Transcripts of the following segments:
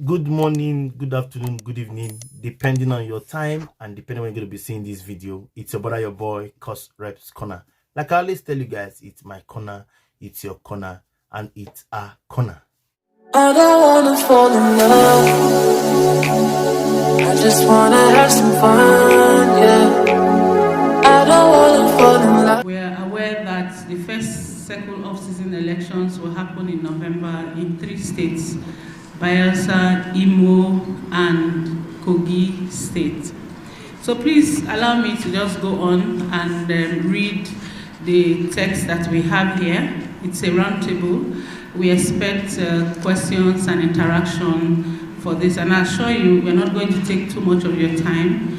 Good morning, good afternoon, good evening, depending on your time and depending on when you're going to be seeing this video. It's your brother, your boy, courserepscorner. Like I always tell you guys, it's my corner, it's your corner, and it's our corner. I don't wanna fall in love, I just wanna have some fun, yeah. I don't wanna fall in love. We are aware that the first second off-season elections will happen in November in 3 states, Bayelsa, Imo, and Kogi state. So please allow me to just go on and read the text that we have here. It's a roundtable. We expect questions and interaction for this, and I assure you we're not going to take too much of your time.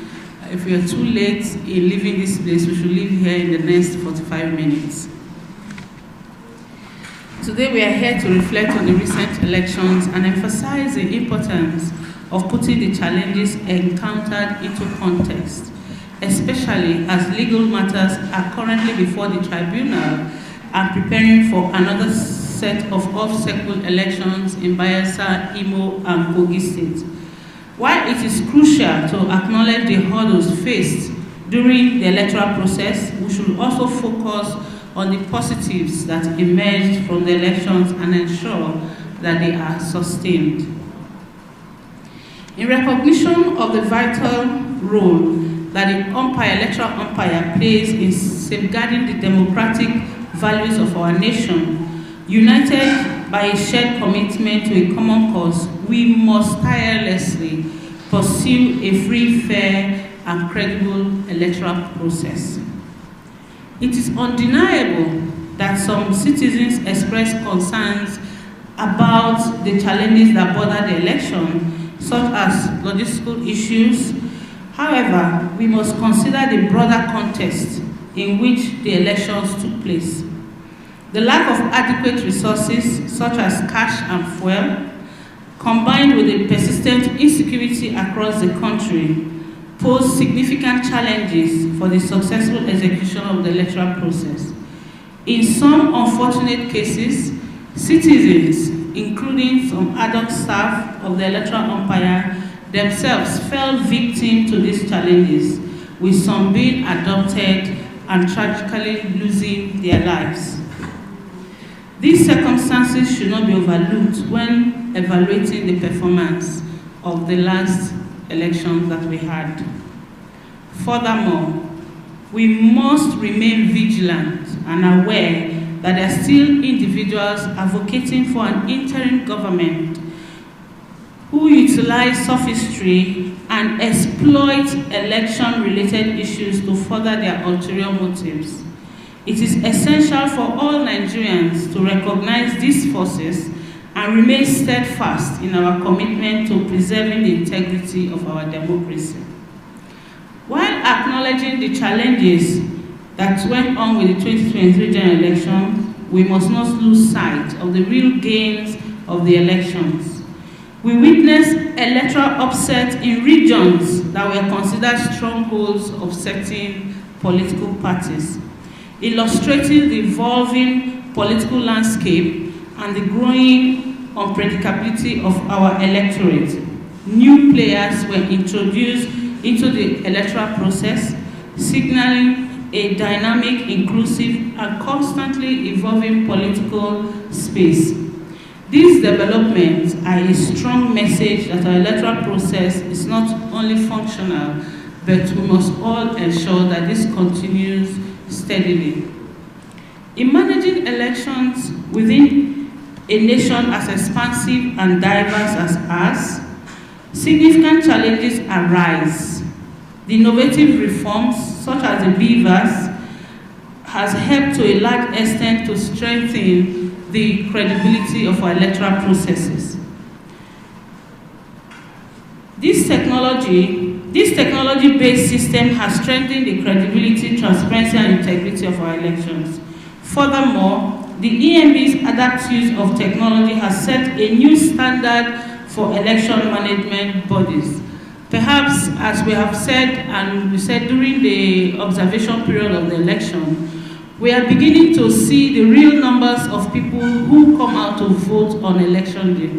If we are too late in leaving this place, we should leave here in the next 45 minutes. Today we are here to reflect on the recent elections and emphasize the importance of putting the challenges encountered into context, especially as legal matters are currently before the tribunal and preparing for another set of off-cycle elections in Bayelsa, Imo, and Kogi state. While it is crucial to acknowledge the hurdles faced during the electoral process, we should also focus on the positives that emerged from the elections and ensure that they are sustained. In recognition of the vital role that the electoral umpire plays in safeguarding the democratic values of our nation, united by a shared commitment to a common cause, we must tirelessly pursue a free, fair, and credible electoral process. It is undeniable that some citizens express concerns about the challenges that border the election, such as logistical issues. However, we must consider the broader context in which the elections took place. The lack of adequate resources, such as cash and fuel, combined with the persistent insecurity across the country, pose significant challenges for the successful execution of the electoral process. In some unfortunate cases, citizens, including some ad hoc staff of the electoral umpire, themselves fell victim to these challenges, with some being adopted and tragically losing their lives. These circumstances should not be overlooked when evaluating the performance of the last elections that we had. Furthermore, we must remain vigilant and aware that there are still individuals advocating for an interim government who utilize sophistry and exploit election-related issues to further their ulterior motives. It is essential for all Nigerians to recognize these forces and remain steadfast in our commitment to preserving the integrity of our democracy. While acknowledging the challenges that went on with the 2023 general election, we must not lose sight of the real gains of the elections. We witnessed electoral upset in regions that were considered strongholds of certain political parties, illustrating the evolving political landscape and the growing unpredictability of our electorate. New players were introduced into the electoral process, signaling a dynamic, inclusive, and constantly evolving political space. These developments are a strong message that our electoral process is not only functional, but we must all ensure that this continues steadily. In managing elections within a nation as expansive and diverse as ours, significant challenges arise. The innovative reforms, such as the beavers, has helped to a large extent to strengthen the credibility of our electoral processes. This technology-based system has strengthened the credibility, transparency, and integrity of our elections. Furthermore, the EMB's adapt use of technology has set a new standard for election management bodies. Perhaps, as we have said, and we said during the observation period of the election, we are beginning to see the real numbers of people who come out to vote on election day.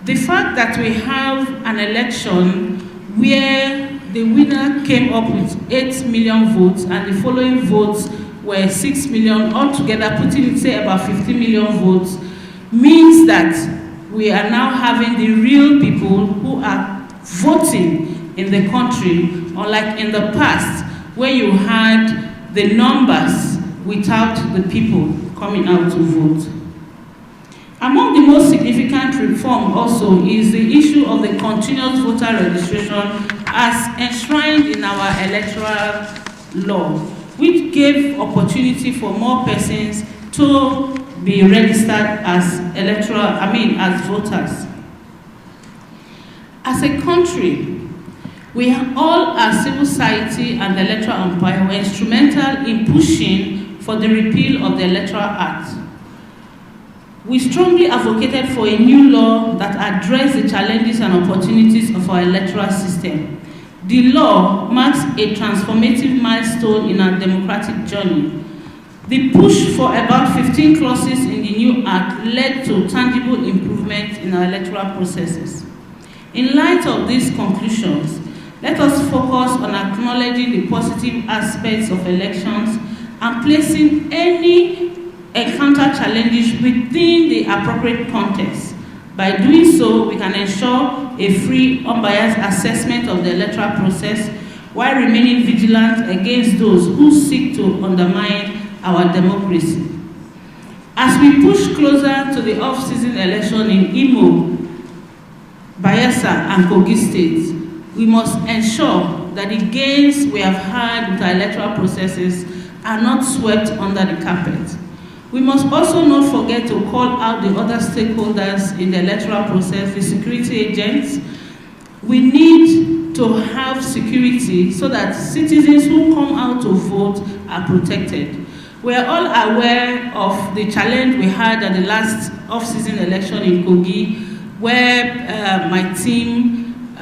The fact that we have an election where the winner came up with 8 million votes and the following votes were 6 million, altogether putting it, say, about 50 million votes, means that we are now having the real people who are voting in the country, unlike in the past, where you had the numbers without the people coming out to vote. Among the most significant reform also is the issue of the continuous voter registration as enshrined in our electoral law, which gave opportunity for more persons to be registered as as voters. As a country, we all, as civil society and the electoral umpire, were instrumental in pushing for the repeal of the Electoral Act. We strongly advocated for a new law that addressed the challenges and opportunities of our electoral system. The law marks a transformative milestone in our democratic journey. The push for about 15 clauses in the new act led to tangible improvement in our electoral processes. In light of these conclusions, let us focus on acknowledging the positive aspects of elections and placing any encounter challenges within the appropriate context. By doing so, we can ensure a free, unbiased assessment of the electoral process while remaining vigilant against those who seek to undermine our democracy. As we push closer to the off-season election in Imo, Bayelsa, and Kogi states, we must ensure that the gains we have had with our electoral processes are not swept under the carpet. We must also not forget to call out the other stakeholders in the electoral process, the security agents. We need to have security so that citizens who come out to vote are protected. We are all aware of the challenge we had at the last off-season election in Kogi, where my team,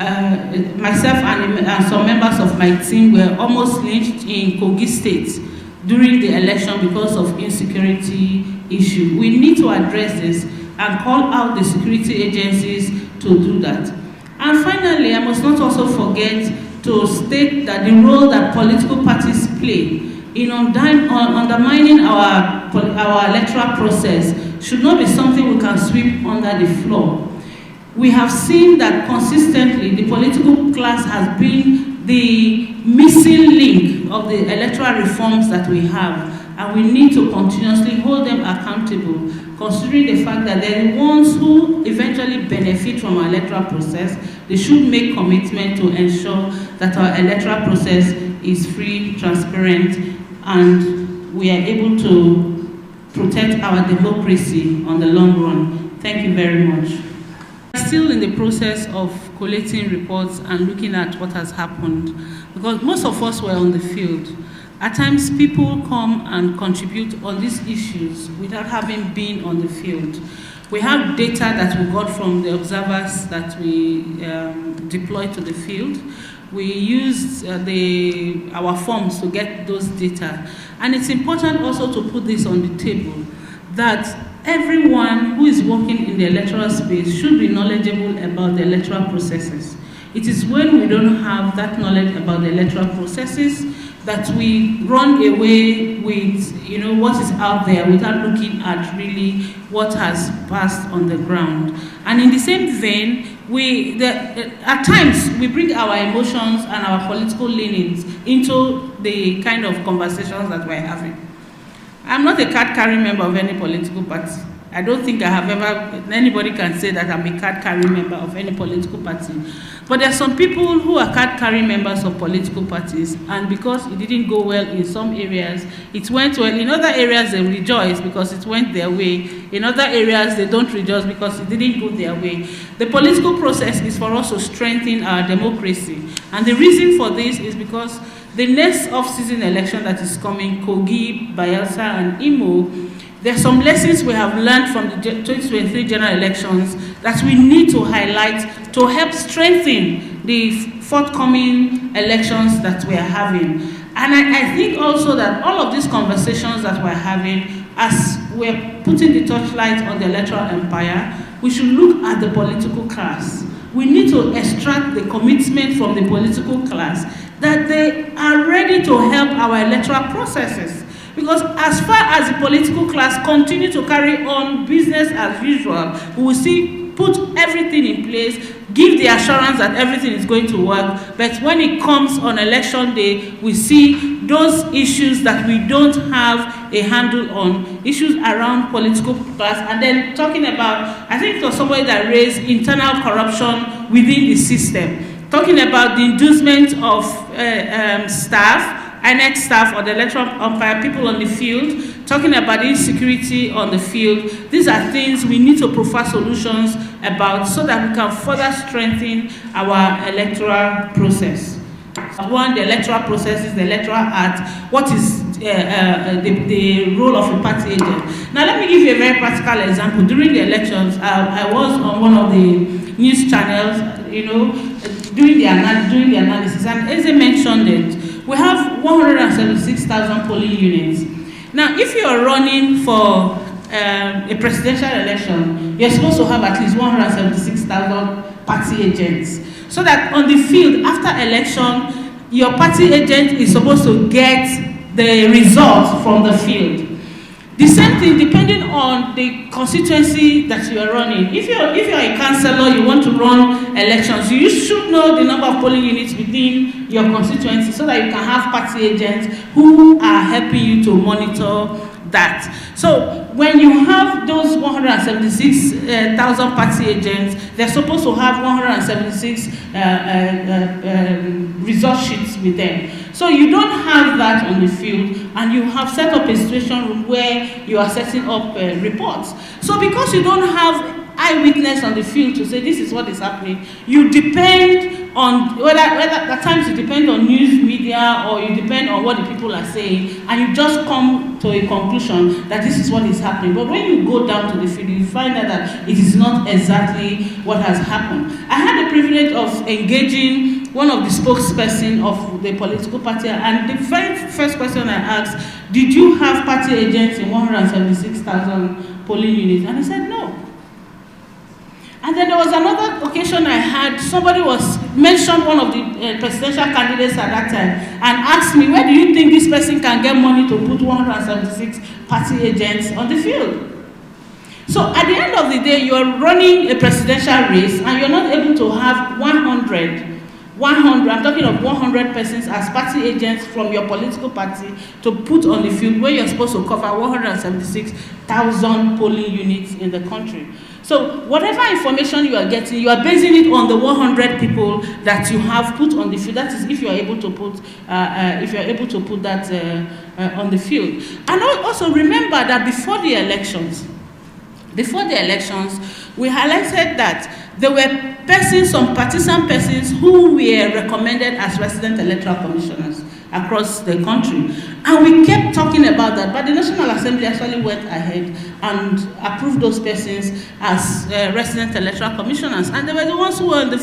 myself and some members of my team were almost lynched in Kogi State during the election because of insecurity issue. We need to address this and call out the security agencies to do that. And finally, I must not also forget to state that the role that political parties play in undermining our electoral process should not be something we can sweep under the floor. We have seen that consistently the political class has been the missing link of the electoral reforms that we have, and we need to continuously hold them accountable, considering the fact that they're the ones who eventually benefit from our electoral process. They should make commitment to ensure that our electoral process is free, transparent, and we are able to protect our democracy on the long run. Thank you very much. We're still in the process of collating reports and looking at what has happened, because most of us were on the field. At times, people come and contribute on these issues without having been on the field. We have data that we got from the observers that we deployed to the field. We used our forms to get those data. And it's important also to put this on the table, that everyone who is working in the electoral space should be knowledgeable about the electoral processes. It is when we don't have that knowledge about the electoral processes that we run away with what is out there without looking at really what has passed on the ground. And in the same vein, at times we bring our emotions and our political leanings into the kind of conversations that we're having. I'm not a card-carrying member of any political party. I don't think anybody can say that I'm a card-carrying member of any political party. But there are some people who are card-carrying members of political parties, and because it didn't go well in some areas, it went well. In other areas, they rejoice because it went their way. In other areas, they don't rejoice because it didn't go their way. The political process is for us to strengthen our democracy. And the reason for this is because the next off-season election that is coming, Kogi, Bayelsa, and Imo, there are some lessons we have learned from the 2023 general elections that we need to highlight to help strengthen the forthcoming elections that we are having. And I think also that all of these conversations that we're having, as we're putting the torchlight on the electoral empire, we should look at the political class. We need to extract the commitment from the political class that they are ready to help our electoral processes. Because as far as the political class continue to carry on business as usual, we will see put everything in place, give the assurance that everything is going to work, but when it comes on election day, we see those issues that we don't have a handle on, issues around political class, and then talking about, I think it was somebody that raised internal corruption within the system, talking about the inducement of staff, INEC staff or the electoral umpire, people on the field, talking about insecurity on the field. These are things we need to provide solutions about so that we can further strengthen our electoral process. One, the electoral process is the electoral act. What is the role of a party agent? Now, let me give you a very practical example. During the elections, I was on one of the news channels, doing the analysis, and as I mentioned it, we have 176,000 polling units. Now, if you are running for a presidential election, you're supposed to have at least 176,000 party agents. So that on the field, after election, your party agent is supposed to get the results from the field. The same thing, depending on the constituency that you are running. If you're a councillor, you want to run elections, you should know the number of polling units within your constituency so that you can have party agents who are helping you to monitor that. So when you have those 176,000 party agents, they're supposed to have 176 result sheets with them. So you don't have that on the field, and you have set up a situation room where you are setting up reports. So because you don't have eyewitness on the field to say this is what is happening, you depend on whether at times you depend on news media or you depend on what the people are saying, and you just come to a conclusion that this is what is happening. But when you go down to the field, you find out that it is not exactly what has happened. I had the privilege of engaging one of the spokesperson of the political party, and the very first question I asked, did you have party agents in 176,000 polling units? And he said no. And then there was another occasion I had, somebody mentioned one of the presidential candidates at that time and asked me, where do you think this person can get money to put 176 party agents on the field? So at the end of the day, you're running a presidential race and you're not able to have 100, I'm talking of 100 persons as party agents from your political party to put on the field where you're supposed to cover 176,000 polling units in the country. So whatever information you are getting, you are basing it on the 100 people that you have put on the field. That is, if you are able to put, that on the field. And also remember that before the elections, we highlighted that there were persons, some partisan persons, who were recommended as resident electoral commissioners across the country. And we kept talking about that, but the National Assembly actually went ahead and approved those persons as resident electoral commissioners. And they were the ones who were on the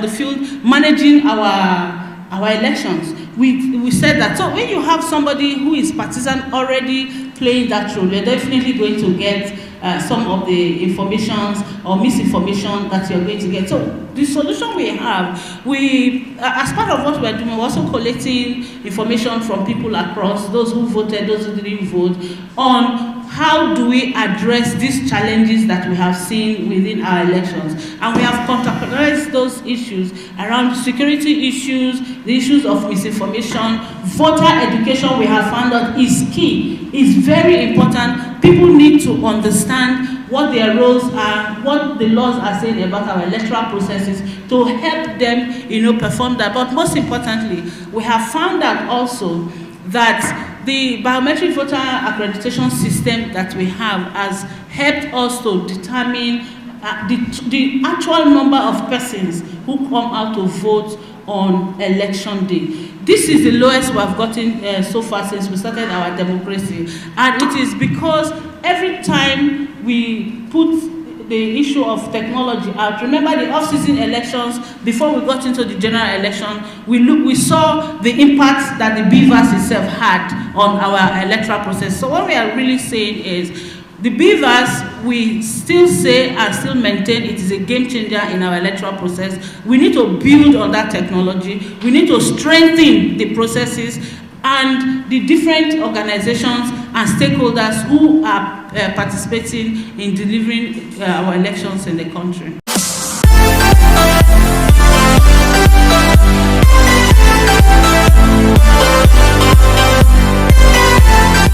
field, managing our elections. We said that. So when you have somebody who is partisan already playing that role, you're definitely going to get some of the informations or misinformation that you're going to get. So the solution we have, as part of what we're doing, we're also collecting information from people across, those who voted, those who didn't vote, on how do we address these challenges that we have seen within our elections. And we have contextualized those issues around security issues, the issues of misinformation. Voter education, we have found out, is key, is very important. People need to understand what their roles are, what the laws are saying about our electoral processes to help them, perform that. But most importantly, we have found out also that the biometric voter accreditation system that we have has helped us to determine the actual number of persons who come out to vote on election day. This is the lowest we have gotten so far since we started our democracy. And it is because every time we put the issue of technology out, remember the off-season elections, before we got into the general election, we saw the impact that the beavers itself had on our electoral process. So what we are really saying is, the beavers we still say and still maintain it is a game changer in our electoral process. We need to build on that technology. We need to strengthen the processes and the different organizations and stakeholders who are participating in delivering our elections in the country.